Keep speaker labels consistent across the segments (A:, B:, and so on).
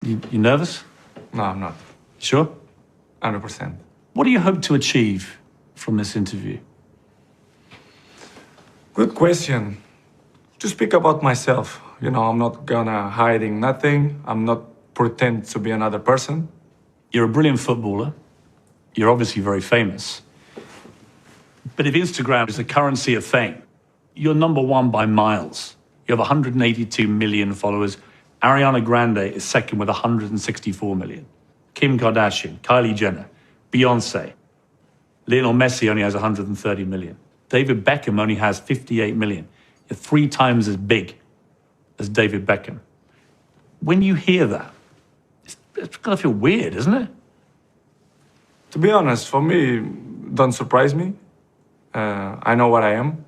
A: You nervous?
B: No, I'm not.
A: Sure?
B: 100%.
A: What do you hope to achieve from this interview?
B: Good question. To speak about myself, I'm not gonna hiding nothing. I'm not pretend to be another person.
A: You're a brilliant footballer. You're obviously very famous. But if Instagram is the currency of fame, you're number one by miles. You have 182 million followers. Ariana Grande is second with 164 million. Kim Kardashian, Kylie Jenner, Beyonce. Lionel Messi only has 130 million. David Beckham only has 58 million. You're 3 times as big as David Beckham. When you hear that, it's gonna feel weird, isn't it?
B: To be honest, for me, don't surprise me. I know what I am.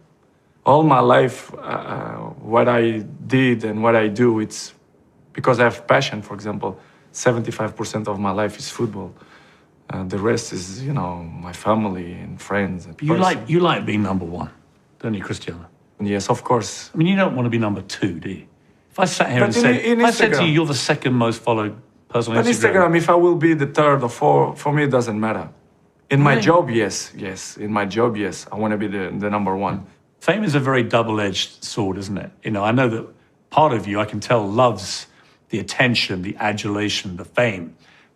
B: All my life, what I did and what I do, it's because I have passion. For example, 75% of my life is football. The rest is, my family and friends. And
A: You like being number one, don't you, Cristiano?
B: Yes, of course.
A: I mean, you don't want to be number 2, do you? If I sat here
B: But
A: and said,
B: in
A: if I said to
B: Instagram-
A: you, you're the second most followed person on
B: On Instagram, if I will be the third or fourth, for me, it doesn't matter. In my
A: Really?
B: job, yes. In my job, yes. I want to be the number one.
A: Fame is a very double-edged sword, isn't it? I know that part of you, I can tell, loves the attention, the adulation, the fame.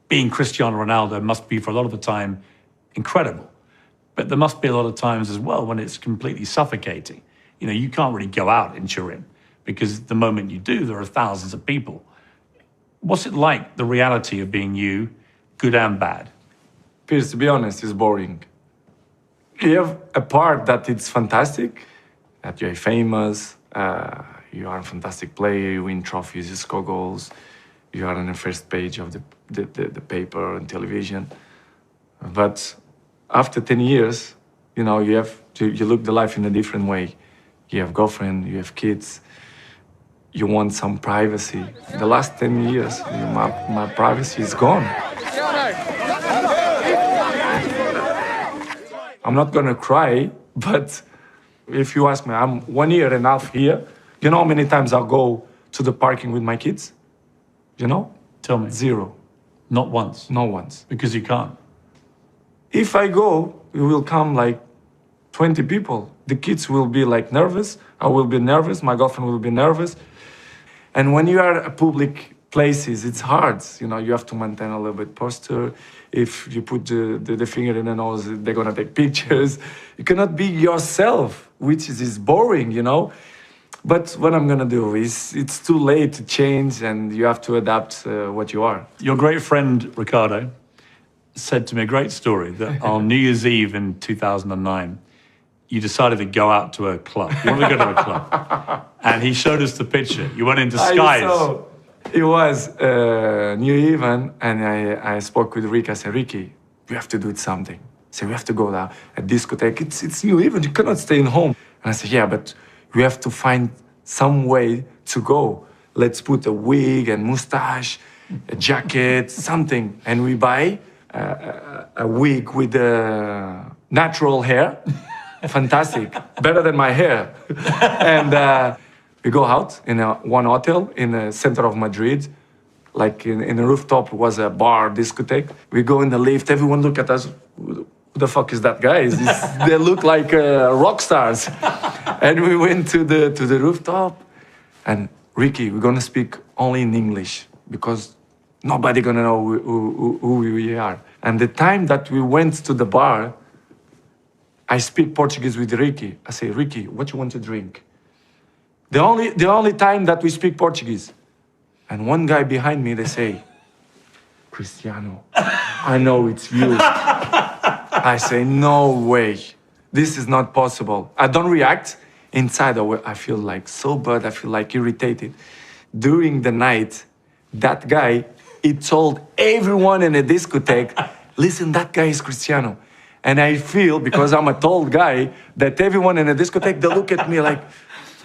A: Being Cristiano Ronaldo must be, for a lot of the time, incredible. But there must be a lot of times as well when it's completely suffocating. You can't really go out in Turin because the moment you do, there are thousands of people. What's it like, the reality of being you, good and bad?
B: Piers, to be honest, it's boring. You have a part that it's fantastic, that you're famous, you are a fantastic player, you win trophies, you score goals, you are on the first page of the paper and television. But after 10 years, you look the life in a different way. You have girlfriend, you have kids, you want some privacy. The last 10 years, my privacy is gone. I'm not gonna cry, but if you ask me, I'm 1.5 years here. You know how many times I'll go to the parking with my kids?
A: Tell me.
B: 0.
A: Not once.
B: No once.
A: Because you can't.
B: If I go, it will come like 20 people. The kids will be like nervous. I will be nervous. My girlfriend will be nervous. And when you are at public places, it's hard. You have to maintain a little bit posture. If you put the finger in the nose, they're gonna take pictures. You cannot be yourself, which is boring, But what I'm gonna do is, it's too late to change, and you have to adapt what you are.
A: Your great friend, Ricardo, said to me a great story that on New Year's Eve in 2009, you decided to go out to a club. You wanted to go to a club. And he showed us the picture. You went in disguise.
B: It was New Eve, and I spoke with Ricky. I said, Ricky, we have to do something. I said, we have to go to a discotheque. It's New Eve, and you cannot stay in home. And I said, yeah, but we have to find some way to go. Let's put a wig and mustache, a jacket, something. And we buy a wig with natural hair. Fantastic. Better than my hair. And we go out in one hotel in the center of Madrid. Like in the rooftop was a bar, discotheque. We go in the lift, everyone look at us. Who the fuck is that guy? They look like rock stars. And we went to the rooftop. And Ricky, we're gonna speak only in English because nobody gonna know who we are. And the time that we went to the bar, I speak Portuguese with Ricky. I say, Ricky, what you want to drink? The only time that we speak Portuguese. And one guy behind me, they say, Cristiano, I know it's you. I say, no way. This is not possible. I don't react. Inside, I feel like so bad. I feel like irritated. During the night, that guy, he told everyone in a discotheque, listen, that guy is Cristiano. And I feel, because I'm a tall guy, that everyone in a discotheque, they look at me like,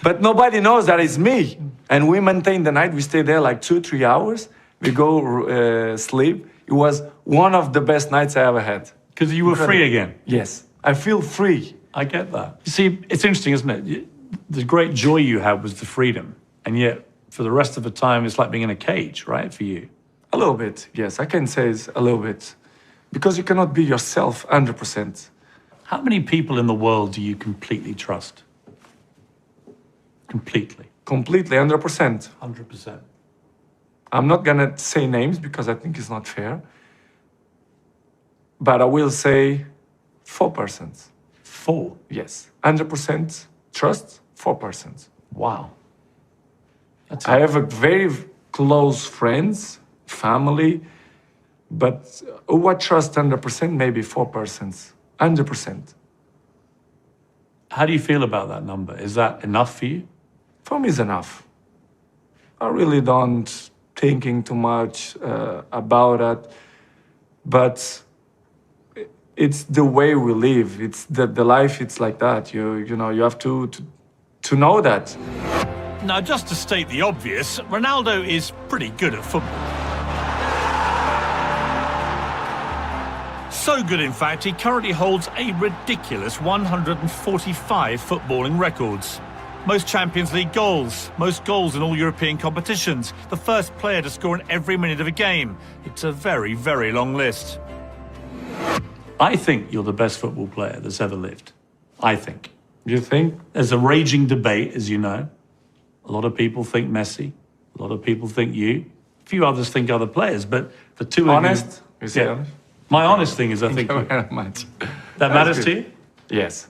B: but nobody knows that it's me. And we maintain the night. We stay there like 2-3 hours. We go sleep. It was one of the best nights I ever had.
A: Because you were free again.
B: Yes, I feel free.
A: I get that. You see, it's interesting, isn't it? The great joy you had was the freedom. And yet, for the rest of the time, it's like being in a cage, right, for you?
B: A little bit, yes. I can say it's a little bit. Because you cannot be yourself 100%.
A: How many people in the world do you completely trust? Completely.
B: Completely, 100%.
A: 100%.
B: I'm not gonna say names because I think it's not fair. But I will say 4%.
A: 4.
B: Yes. 100% trust, 4%.
A: Wow. That's
B: I have a very close friends, family, but who I trust 100%, maybe 4%. 100%.
A: How do you feel about that number? Is that enough for you?
B: For me, it's enough. I really don't thinking too much about it, but it's the way we live. It's the life. It's like that. You know you have to know that.
A: Now, just to state the obvious, Ronaldo is pretty good at football. So good, in fact, he currently holds a ridiculous 145 footballing records. Most Champions League goals, most goals in all European competitions, the first player to score in every minute of a game. It's a very, very long list. I think you're the best football player that's ever lived. I think.
B: You think?
A: There's a raging debate, as you know. A lot of people think Messi. A lot of people think you. A few others think other players, but the two
B: Honest?
A: of you...
B: You say
A: Yeah.
B: honest?
A: My honest thing is I think
B: Thank you
A: you.
B: very much.
A: That matters to you?
B: Yes.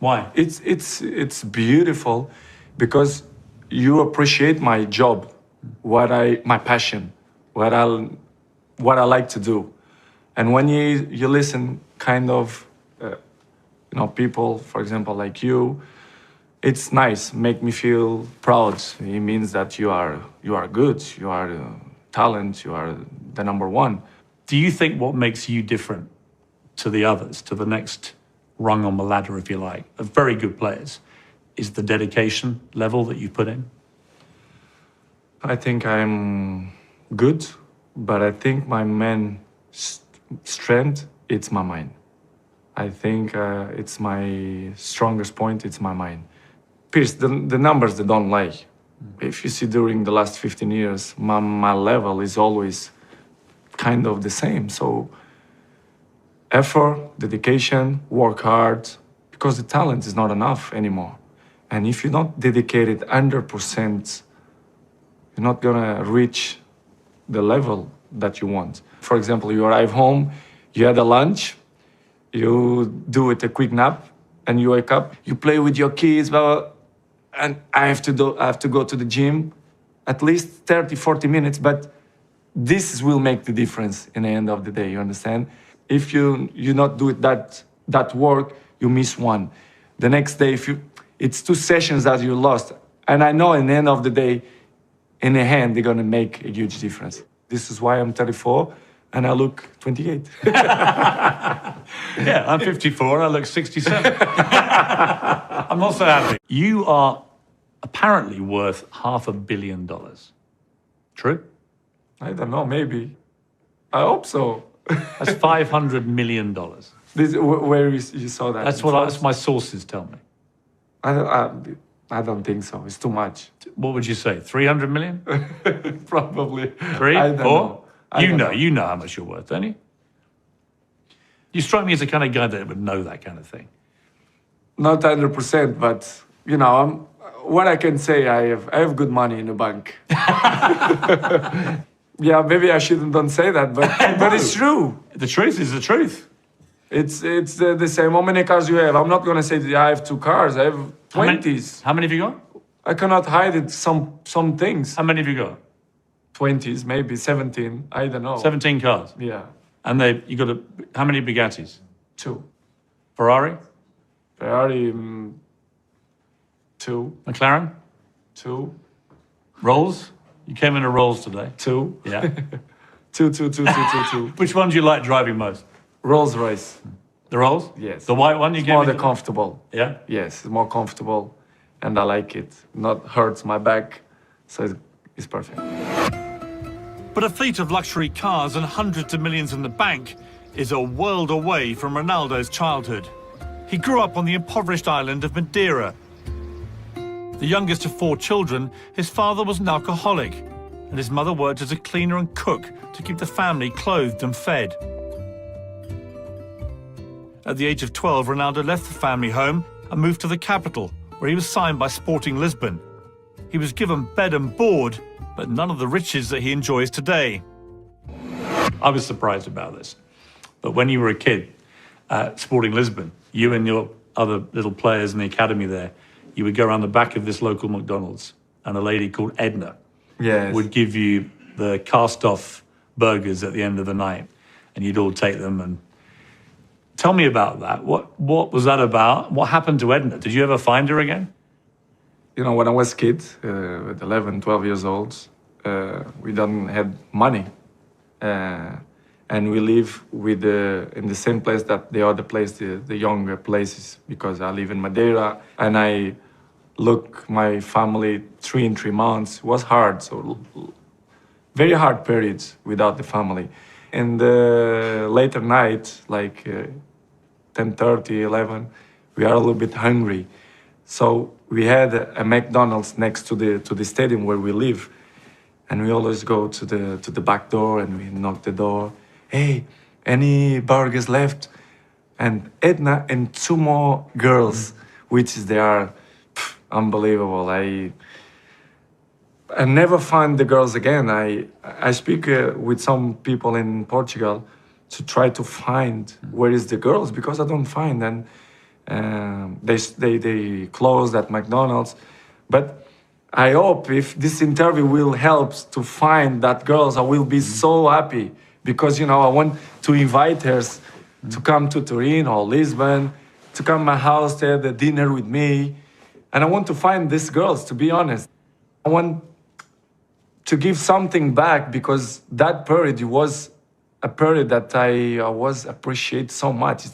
A: Why?
B: It's beautiful because you appreciate my job, my passion, what I like to do, and when you listen, kind of, people, for example, like you, it's nice, make me feel proud. It means that you are good, you are talent, you are the number one.
A: Do you think what makes you different to the others, to the next rung on the ladder, if you like, of very good players, is the dedication level that you put in?
B: I think I'm good, but I think my main strength, it's my mind. I think it's my strongest point, it's my mind. Pierce, the numbers, they don't lie. If you see during the last 15 years, my level is always kind of the same. So effort, dedication, work hard, because the talent is not enough anymore. And if you're not dedicated 100%, you're not gonna reach the level that you want. For example, you arrive home, you had a lunch, you do it a quick nap, and you wake up, you play with your kids, blah, blah, and I have to go to the gym at least 30, 40 minutes, but this will make the difference in the end of the day, you understand? If you not do it that work, you miss one. The next day, it's 2 sessions that you lost. And I know in the end of the day, in the hand, they're gonna make a huge difference. This is why I'm 34 and I look 28.
A: Yeah, I'm 54 and I look 67. I'm not so happy. You are apparently worth $500 million. True?
B: I don't know, maybe. I hope so.
A: That's $500 million.
B: Where you saw that?
A: That's my sources tell me.
B: I don't think so. It's too much.
A: What would you say? 300 million?
B: Probably.
A: 3?
B: I don't
A: 4?
B: know.
A: You know how much you're worth, don't you? You strike me as the kind of guy that would know that kind of thing.
B: Not 100%, but what I can say, I have good money in the bank. Yeah, maybe I don't say that, but it's true.
A: The truth is the truth.
B: It's the same. How many cars you have? I'm not gonna say that I have 2 cars. I have 20s.
A: How many have you got?
B: I cannot hide it. Some things.
A: How many have you got?
B: 20s, maybe 17. I don't know.
A: 17 cars.
B: Yeah,
A: And you got how many Bugattis?
B: 2.
A: Ferrari?
B: Ferrari, 2.
A: McLaren?
B: 2.
A: Rolls? You came in a Rolls today.
B: 2.
A: Yeah.
B: 2.
A: Which one do you like driving most?
B: Rolls Royce.
A: The Rolls?
B: Yes.
A: The white one you
B: It's
A: gave
B: more
A: me?
B: comfortable.
A: Yeah?
B: Yes, it's more comfortable, and I like it. Not hurts my back, so it's perfect.
A: But a fleet of luxury cars and hundreds of millions in the bank is a world away from Ronaldo's childhood. He grew up on the impoverished island of Madeira. The youngest of 4 children, his father was an alcoholic. and his mother worked as a cleaner and cook to keep the family clothed and fed. At the age of 12, Ronaldo left the family home and moved to the capital, where he was signed by Sporting Lisbon. He was given bed and board, but none of the riches that he enjoys today. I was surprised about this, but when you were a kid at Sporting Lisbon, you and your other little players in the academy there, you would go around the back of this local McDonald's, and a lady called Edna would give you the cast-off burgers at the end of the night, and you'd all take them. And tell me about that. What was that about? What happened to Edna? Did you ever find her again?
B: You know, when I was a kid, with 11, 12 years old, we don't have money. And we live with in the same place that the other place, the younger places, because I live in Madeira, and I look my family 3 in 3 months. It was hard, so very hard periods without the family. And later night, like 10:30, 11, we are a little bit hungry. So we had a McDonald's next to the stadium where we live, and we always go to the back door and we knock the door. Hey, any burgers left? And Edna and 2 more girls, which they are unbelievable. I never find the girls again. I speak with some people in Portugal to try to find where is the girls, because I don't find. And they closed at McDonald's. But I hope if this interview will help to find that girls, I will be so happy, because, you know, I want to invite her to come to Turin or Lisbon, to come to my house, to have a dinner with me. And I want to find these girls, to be honest. I want to give something back, because that period was a period that I was appreciate so much.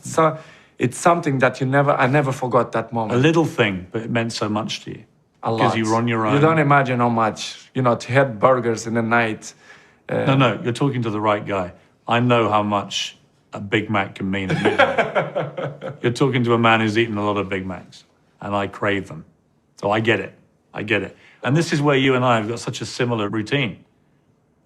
B: It's something that I never forgot that moment.
A: A little thing, but it meant so much to you.
B: A lot.
A: Because you were on your own.
B: You don't imagine how much, you know, to have burgers in the night.
A: No, you're talking to the right guy. I know how much a Big Mac can mean at midnight. You're talking to a man who's eaten a lot of Big Macs, and I crave them. So I get it. I get it. And this is where you and I have got such a similar routine.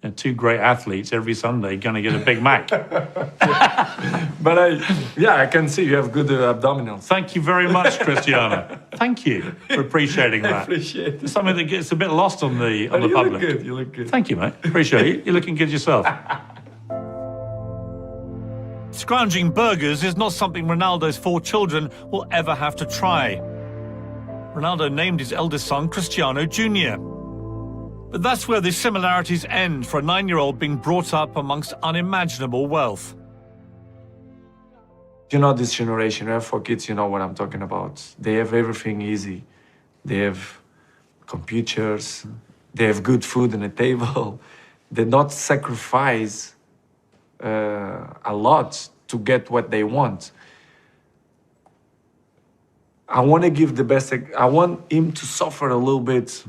A: And 2 great athletes every Sunday going to get a Big Mac.
B: But I can see you have good abdominals.
A: Thank you very much, Cristiano. Thank you for appreciating that.
B: I appreciate it.
A: It's something that gets a bit lost on the
B: You
A: public.
B: look good. You look good.
A: Thank you, mate. Appreciate it. You're looking good yourself. Scrounging burgers is not something Ronaldo's 4 children will ever have to try. Ronaldo named his eldest son Cristiano Jr. But that's where the similarities end for a 9-year-old being brought up amongst unimaginable wealth.
B: You know, this generation, for kids, you know what I'm talking about. They have everything easy. They have computers. They have good food on the table. They don't sacrifice a lot to get what they want. I want to give the best. I want him to suffer a little bit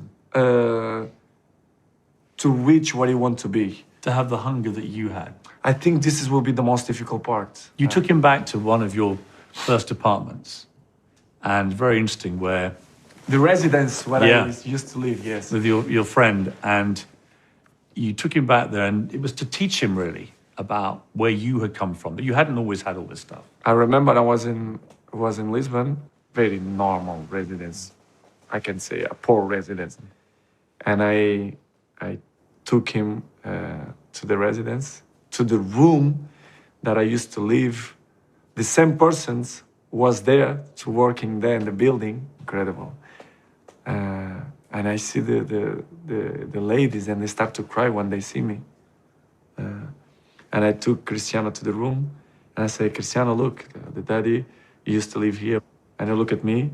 B: to reach what he wants to be.
A: To have the hunger that you had.
B: I think this will be the most difficult part.
A: You took him back to one of your first apartments, and very interesting, where
B: The residence where I used to live, yes.
A: with your friend, and you took him back there, and it was to teach him really about where you had come from, that you hadn't always had all this stuff.
B: I remember I was in Lisbon, very normal residence, I can say a poor residence, and I took him to the residence, to the room that I used to live. The same persons was there to working there in the building, incredible. And I see the ladies, and they start to cry when they see me. And I took Cristiano to the room, and I say, Cristiano, look, the daddy used to live here. And he look at me,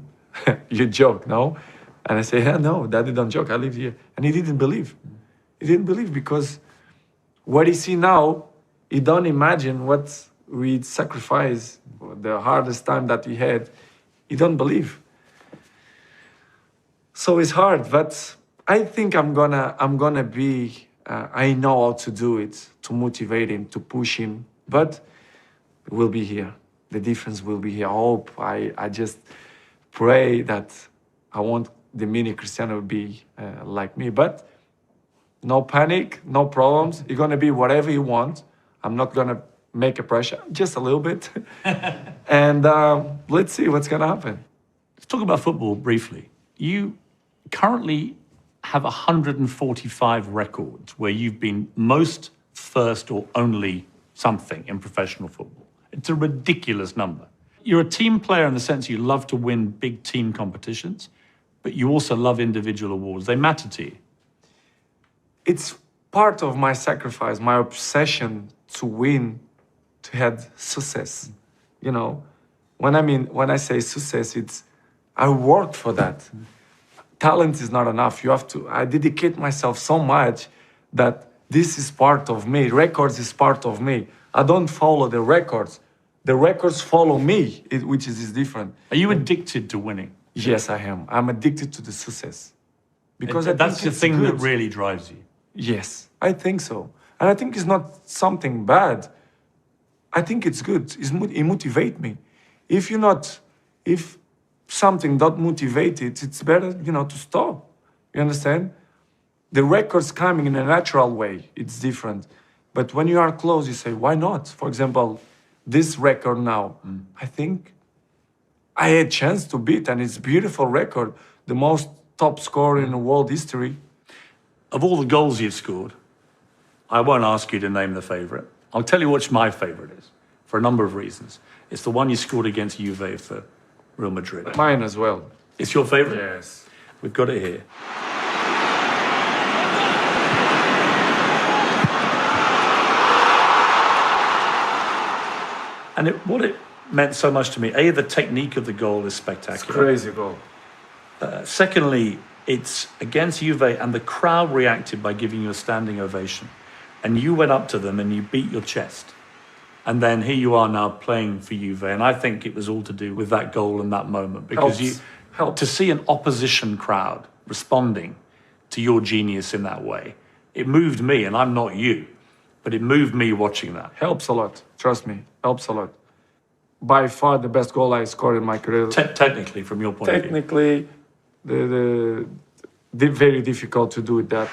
B: you joke, no? And I say, yeah, no, daddy don't joke, I live here. And he didn't believe. He didn't believe, because what he see now, he don't imagine what we sacrificed, the hardest time that we had. He don't believe. So it's hard, but I think I'm gonna be, I know how to do it, to motivate him, to push him, but we'll be here. The difference will be here. I hope, I just pray that I want the mini Cristiano to be like me, but No panic, no problems. You're gonna be whatever you want. I'm not gonna make a pressure, just a little bit. And let's see what's gonna happen.
A: Let's talk about football briefly. You currently have 145 records where you've been most, first, or only something in professional football. It's a ridiculous number. You're a team player in the sense you love to win big team competitions, but you also love individual awards. They matter to you.
B: It's part of my sacrifice, my obsession to win, to have success. You know, when I say success, it's I worked for that. Talent is not enough. You have to. I dedicate myself so much that this is part of me. Records is part of me. I don't follow the records. The records follow me, which is different.
A: Are you addicted to winning?
B: Yes, I am. I'm addicted to the success because I
A: That's
B: think
A: the
B: it's
A: thing that
B: good.
A: really drives you.
B: Yes, I think so. And I think it's not something bad. I think it's good. It motivates me. If something not motivated, it's better, to stop. You understand? The record's coming in a natural way. It's different. But when you are close, you say, why not? For example, this record now, I think I had a chance to beat, and it's a beautiful record. The most top scorer in the world history.
A: Of all the goals you've scored, I won't ask you to name the favourite. I'll tell you which my favourite is, for a number of reasons. It's the one you scored against Juve for Real Madrid.
B: Mine as well.
A: It's your favourite?
B: Yes.
A: We've got it here. And what it meant so much to me, A, the technique of the goal is spectacular.
B: Crazy goal.
A: Secondly, it's against Juve, and the crowd reacted by giving you a standing ovation. And you went up to them and you beat your chest. And then here you are now playing for Juve. And I think it was all to do with that goal and that moment. Because
B: Helps.
A: to see an opposition crowd responding to your genius in that way, it moved me, and I'm not you, but it moved me watching that.
B: Helps a lot. Trust me. Helps a lot. By far the best goal I scored in my career.
A: Technically, from your point of view.
B: Technically, the very difficult to do that.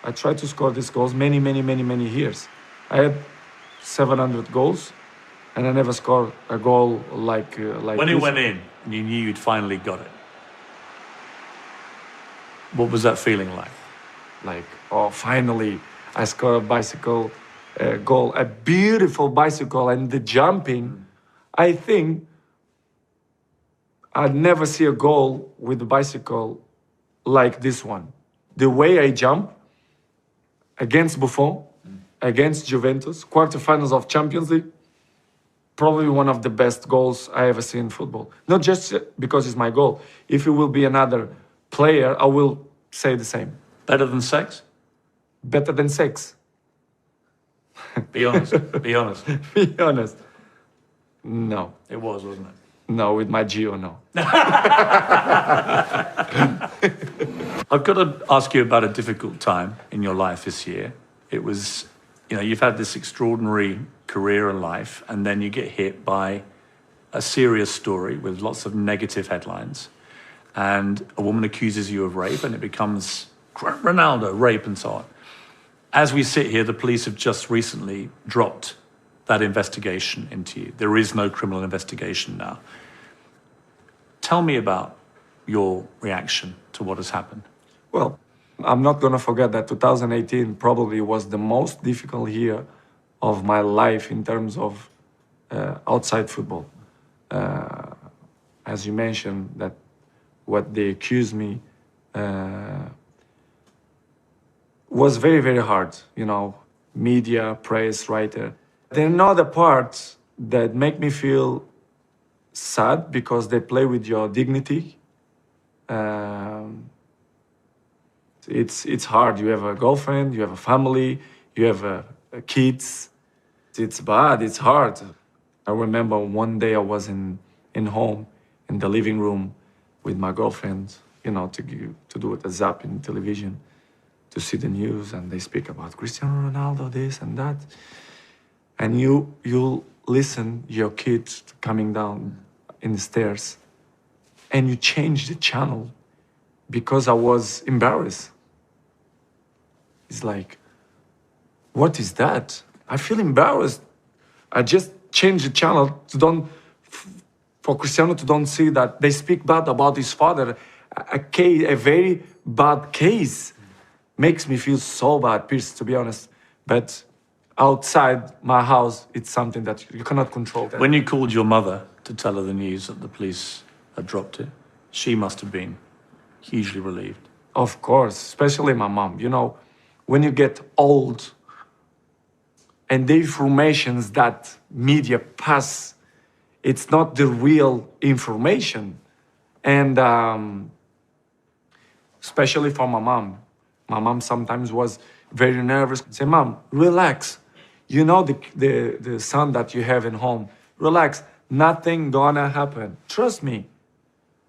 B: I tried to score these goals many years. I had 700 goals, and I never scored a goal like
A: When
B: this.
A: it went in, and you knew you'd finally got it, what was that feeling like?
B: Like, oh, finally, I scored a bicycle goal, a beautiful bicycle, and the jumping. I think I'd never see a goal with the bicycle like this one. The way I jump against Buffon, against Juventus, quarterfinals of Champions League, probably one of the best goals I ever seen in football. Not just because it's my goal. If it will be another player, I will say the same.
A: Better than sex?
B: Better than sex.
A: Be honest. Be honest.
B: Be honest. No.
A: It was, wasn't it?
B: No, with my Gio, no.
A: I've got to ask you about a difficult time in your life this year. It was, you've had this extraordinary career and life, and then you get hit by a serious story with lots of negative headlines. And a woman accuses you of rape, and it becomes Ronaldo, rape, and so on. As we sit here, the police have just recently dropped that investigation into you. There is no criminal investigation now. Tell me about your reaction to what has happened.
B: Well, I'm not going to forget that 2018 probably was the most difficult year of my life in terms of outside football. As you mentioned, that what they accused me was very hard. Media, press, writer. There's another part that make me feel sad because they play with your dignity. It's hard. You have a girlfriend, you have a family, you have kids. It's bad. It's hard. I remember one day I was in home in the living room with my girlfriend, to do a zap in television, to see the news, and they speak about Cristiano Ronaldo, this and that. And you listen your kids coming down in the stairs, and you change the channel. because I was embarrassed. It's like, what is that? I feel embarrassed. I just changed the channel to for Cristiano to don't see that they speak bad about his father. A very bad case makes me feel so bad, Pierce, to be honest. But outside my house, it's something that you cannot control.
A: When you called your mother to tell her the news that the police had dropped it, she must have been hugely relieved.
B: Of course, especially my mom. You know, when you get old and the informations that media pass, it's not the real information. And especially for my mom. My mom sometimes was very nervous. Say, Mom, relax. You know the son that you have in home. Relax. Nothing gonna happen. Trust me.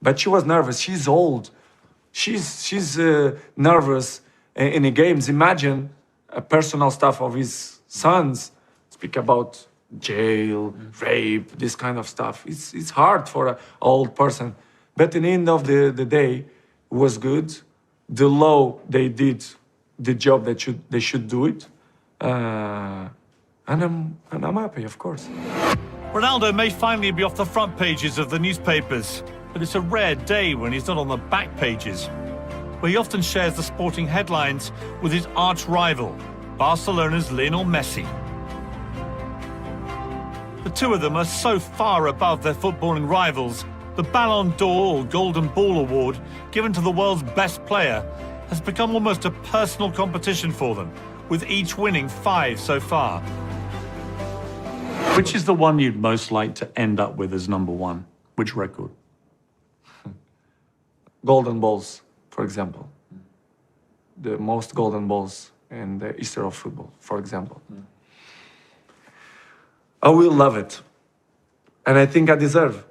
B: But she was nervous. She's old. She's nervous in the games. Imagine personal stuff of his sons. Speak about jail, rape, this kind of stuff. It's hard for an old person. But in the end of the day, it was good. The law, they did the job that they should do it. And I'm happy, of course.
C: Ronaldo may finally be off the front pages of the newspapers, but it's a rare day when he's not on the back pages, where he often shares the sporting headlines with his arch rival, Barcelona's Lionel Messi. The two of them are so far above their footballing rivals, the Ballon d'Or or Golden Ball award given to the world's best player has become almost a personal competition for them, with each winning 5 so far.
A: Which is the one you'd most like to end up with as number one? Which record?
B: Golden balls, for example. The most golden balls in the history of football, for example. I will love it. And I think I deserve.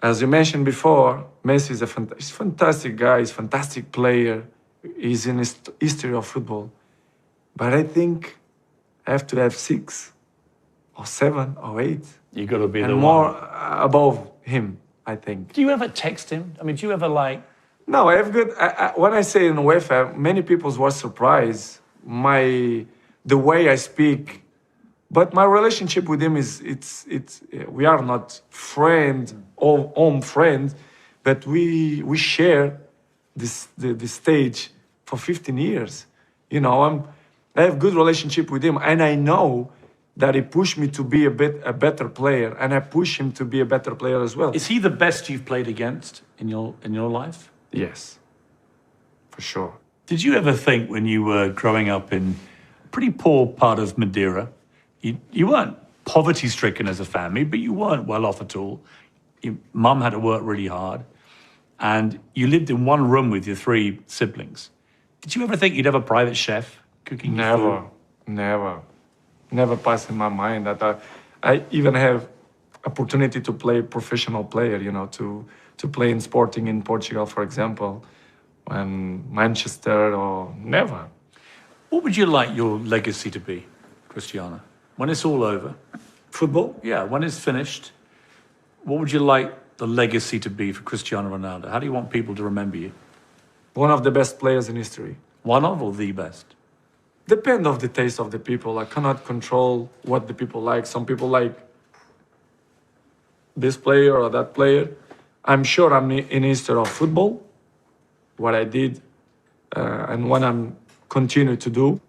B: As you mentioned before, Messi is he's a fantastic guy, he's a fantastic player. He's in the history of football. But I think I have to have 6 or 7 or 8.
A: You got to be
B: and
A: the
B: more
A: one.
B: above him, I think.
A: Do you ever text him? I mean, do you ever like?
B: No, I have good. When I say in UEFA, many people were surprised the way I speak, but my relationship with him is we are not friend or home friends, but we share the stage for 15 years. You know, I have good relationship with him, and I know that he pushed me to be a better player, and I push him to be a better player as well.
A: Is he the best you've played against in your life?
B: Yes, for sure.
A: Did you ever think when you were growing up in a pretty poor part of Madeira, you weren't poverty-stricken as a family, but you weren't well off at all. Your mum had to work really hard, and you lived in one room with your 3 siblings. Did you ever think you'd have a private chef cooking your food?
B: Never passed in my mind that I even have opportunity to play professional player, you know, to play in Sporting in Portugal, for example, and Manchester, or never.
A: What would you like your legacy to be, Cristiano? When it's all over?
B: Football?
A: Yeah, when it's finished, what would you like the legacy to be for Cristiano Ronaldo? How do you want people to remember you?
B: One of the best players in history.
A: One of or the best?
B: Depend of the taste of the people. I cannot control what the people like. Some people like this player or that player. I'm sure I'm in history of football, what I did and what I'm continue to do.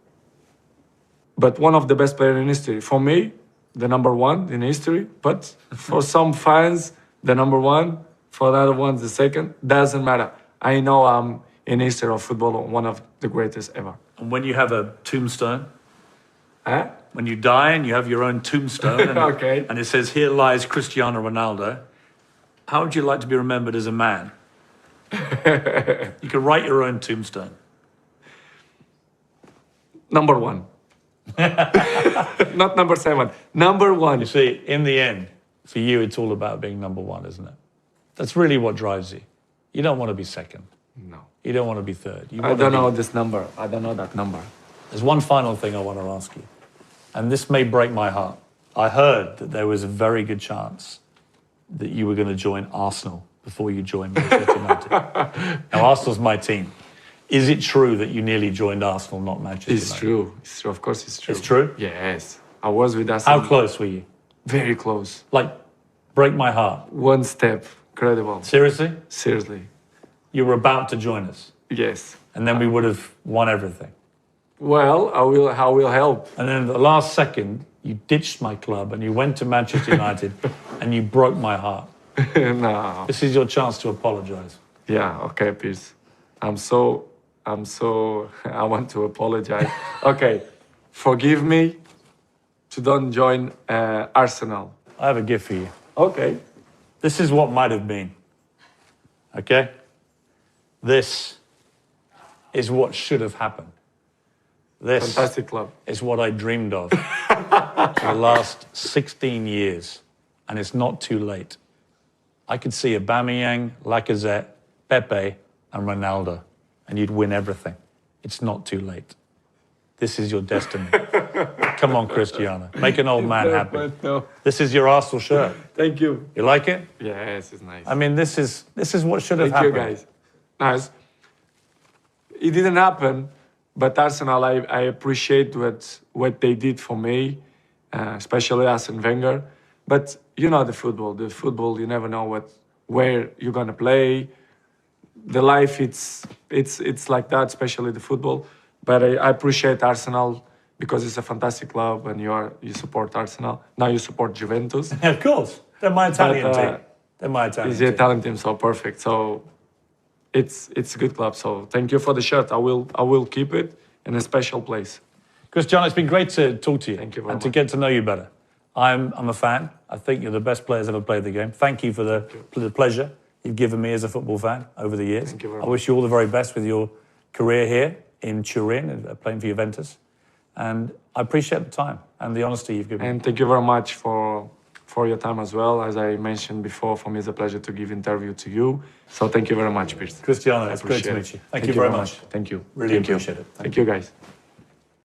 B: But one of the best players in history. For me, the number 1 in history. But for some fans, the number 1. For the other ones, the second. Doesn't matter. I know I'm in history of football, one of the greatest ever.
A: And when you have a tombstone,
B: Huh?
A: when you die and you have your own tombstone, and,
B: Okay.
A: and it says, "Here lies Cristiano Ronaldo," how would you like to be remembered as a man? You could write your own tombstone.
B: Number 1. Not number 7. Number 1.
A: You see, in the end, for you, it's all about being number 1, isn't it? That's really what drives you. You don't want to be second.
B: No.
A: You don't want to be third. You
B: I
A: want
B: don't
A: to be...
B: know this number. I don't know that number.
A: There's one final thing I want to ask you, and this may break my heart. I heard that there was a very good chance that you were going to join Arsenal before you joined Manchester United. Now, Arsenal's my team. Is it true that you nearly joined Arsenal, not Manchester
B: It's
A: United?
B: true. It's true. Of course, it's true.
A: It's true?
B: Yes. I was with us.
A: How close were you?
B: Very close.
A: Like, break my heart.
B: One step. Incredible.
A: Seriously?
B: Seriously.
A: You were about to join us,
B: Yes.
A: and then we would have won everything.
B: Well, I will help.
A: And then at the last second, you ditched my club and you went to Manchester United and you broke my heart.
B: No.
A: This is your chance to apologize.
B: Yeah, okay, Piers. I want to apologize. Okay, forgive me to don't join Arsenal.
A: I have a gift for you.
B: Okay.
A: This is what might have been. Okay? This is what should have happened. This
B: Fantastic club.
A: is what I dreamed of for the last 16 years, and it's not too late. I could see Aubameyang, Lacazette, Pepe, and Ronaldo, and you'd win everything. It's not too late. This is your destiny. Come on, Cristiano. Make an old man happy.
B: No.
A: This is your Arsenal shirt.
B: Thank you.
A: You like it?
B: Yes, it's nice.
A: I mean, this is what should have
B: Thank you,
A: happened.
B: guys. Nice. It didn't happen, but Arsenal, I appreciate what they did for me, especially Arsene Wenger. But you know the football, you never know where you're gonna play. The life, it's like that, especially the football. But I appreciate Arsenal because it's a fantastic club, and you support Arsenal. Now you support Juventus.
A: Of course. They're my Italian
B: But,
A: team. They're my Italian
B: It's the
A: team.
B: Italian team, so perfect. So it's a good club. So thank you for the shirt. I will keep it in a special place.
A: Cristiano, it's been great to talk to you.
B: Thank you very
A: and to
B: much.
A: get to know you better. I'm a fan. I think you're the best players ever played the game. Thank you for the pleasure you've given me as a football fan over the years.
B: Thank you very
A: I wish you all the very best with your career here in Turin, playing for Juventus. And I appreciate the time and the honesty you've given me.
B: And thank you very much for your time as well. As I mentioned before, for me it's a pleasure to give interview to you. So thank you very much, Piers.
A: Cristiano, it's great to
B: Appreciate
A: meet
B: it.
A: you. Thank you very much.
B: Thank you.
A: Really
B: Thank you.
A: appreciate it.
B: Thank you, guys.